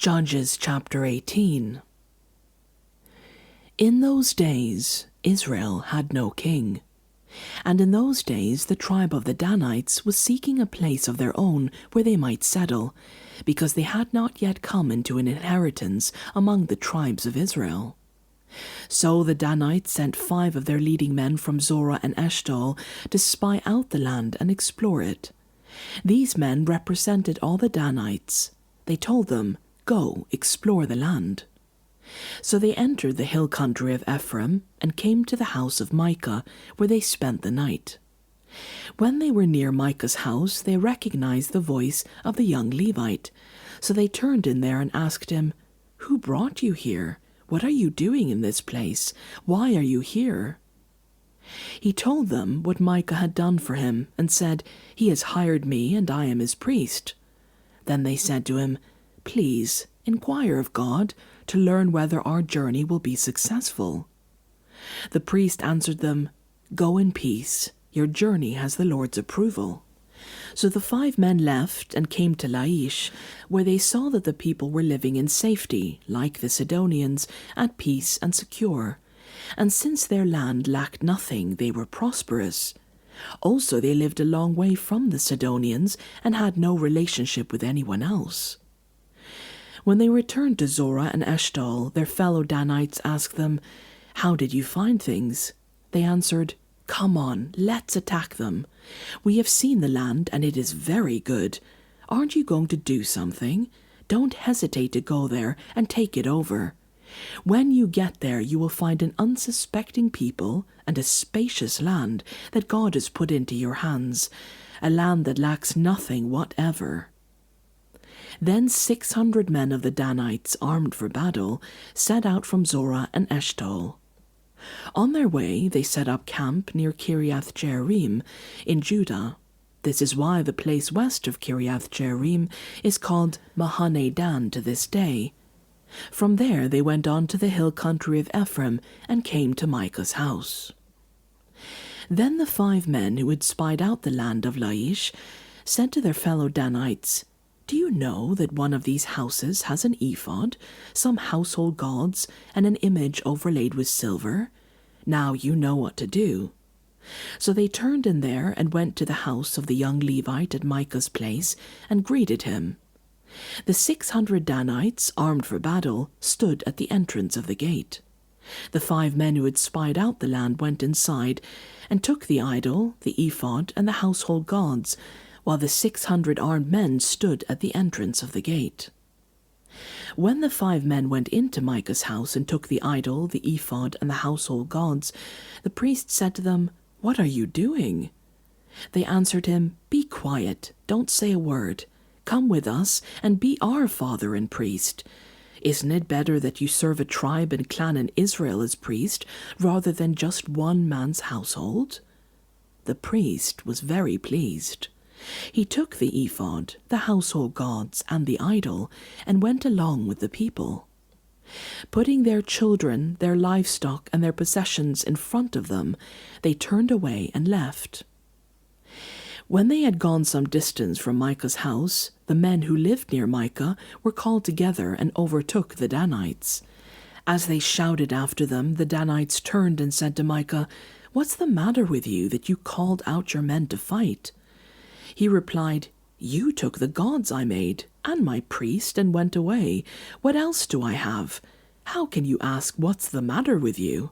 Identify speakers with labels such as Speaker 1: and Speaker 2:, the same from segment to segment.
Speaker 1: Judges chapter 18. In those days Israel had no king. And in those days the tribe of the Danites was seeking a place of their own where they might settle, because they had not yet come into an inheritance among the tribes of Israel. So the Danites sent 5 of their leading men from Zorah and Eshtaol to spy out the land and explore it. These men represented all the Danites. They told them, "Go, explore the land." So they entered the hill country of Ephraim and came to the house of Micah, where they spent the night. When they were near Micah's house, they recognized the voice of the young Levite. So they turned in there and asked him, "Who brought you here? What are you doing in this place? Why are you here?" He told them what Micah had done for him and said, "He has hired me and I am his priest." Then they said to him, "Please, inquire of God to learn whether our journey will be successful." The priest answered them, "Go in peace. Your journey has the Lord's approval." So the 5 men left and came to Laish, where they saw that the people were living in safety, like the Sidonians, at peace and secure. And since their land lacked nothing, they were prosperous. Also they lived a long way from the Sidonians and had no relationship with anyone else. When they returned to Zorah and Eshtaol, their fellow Danites asked them, "How did you find things?" They answered, "Come on, let's attack them. We have seen the land and it is very good. Aren't you going to do something? Don't hesitate to go there and take it over. When you get there, you will find an unsuspecting people and a spacious land that God has put into your hands, a land that lacks nothing whatever." Then 600 men of the Danites, armed for battle, set out from Zorah and Eshtaol. On their way, they set up camp near Kiriath-Jearim in Judah. This is why the place west of Kiriath-Jearim is called Mahane Dan to this day. From there they went on to the hill country of Ephraim and came to Micah's house. Then the 5 men who had spied out the land of Laish said to their fellow Danites, "Do you know that one of these houses has an ephod, some household gods, and an image overlaid with silver? Now you know what to do." So they turned in there and went to the house of the young Levite at Micah's place and greeted him. The 600 Danites, armed for battle, stood at the entrance of the gate. The 5 men who had spied out the land went inside and took the idol, the ephod, and the household gods, while the 600 armed men stood at the entrance of the gate. When the 5 men went into Micah's house and took the idol, the ephod, and the household gods, the priest said to them, "What are you doing?" They answered him, "Be quiet, don't say a word. Come with us and be our father and priest. Isn't it better that you serve a tribe and clan in Israel as priest, rather than just one man's household?" The priest was very pleased. He took the ephod, the household gods, and the idol, and went along with the people. Putting their children, their livestock, and their possessions in front of them, they turned away and left. When they had gone some distance from Micah's house, the men who lived near Micah were called together and overtook the Danites. As they shouted after them, the Danites turned and said to Micah, "What's the matter with you that you called out your men to fight?" He replied, "You took the gods I made, and my priest, and went away. What else do I have? How can you ask what's the matter with you?"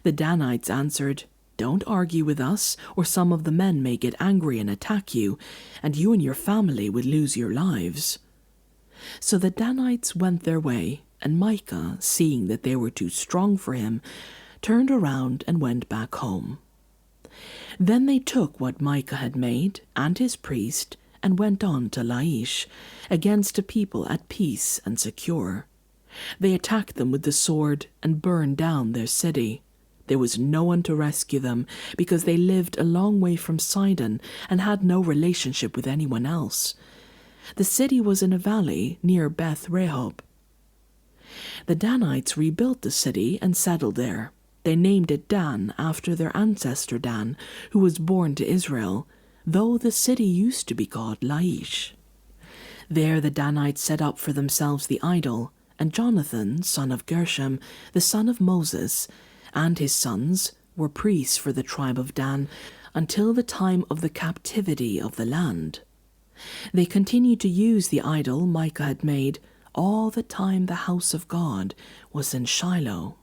Speaker 1: The Danites answered, "Don't argue with us, or some of the men may get angry and attack you, and you and your family would lose your lives." So the Danites went their way, and Micah, seeing that they were too strong for him, turned around and went back home. Then they took what Micah had made, and his priest, and went on to Laish, against a people at peace and secure. They attacked them with the sword and burned down their city. There was no one to rescue them, because they lived a long way from Sidon and had no relationship with anyone else. The city was in a valley near Beth Rehob. The Danites rebuilt the city and settled there. They named it Dan after their ancestor Dan, who was born to Israel, though the city used to be called Laish. There the Danites set up for themselves the idol, and Jonathan, son of Gershom, the son of Moses, and his sons were priests for the tribe of Dan until the time of the captivity of the land. They continued to use the idol Micah had made all the time the house of God was in Shiloh.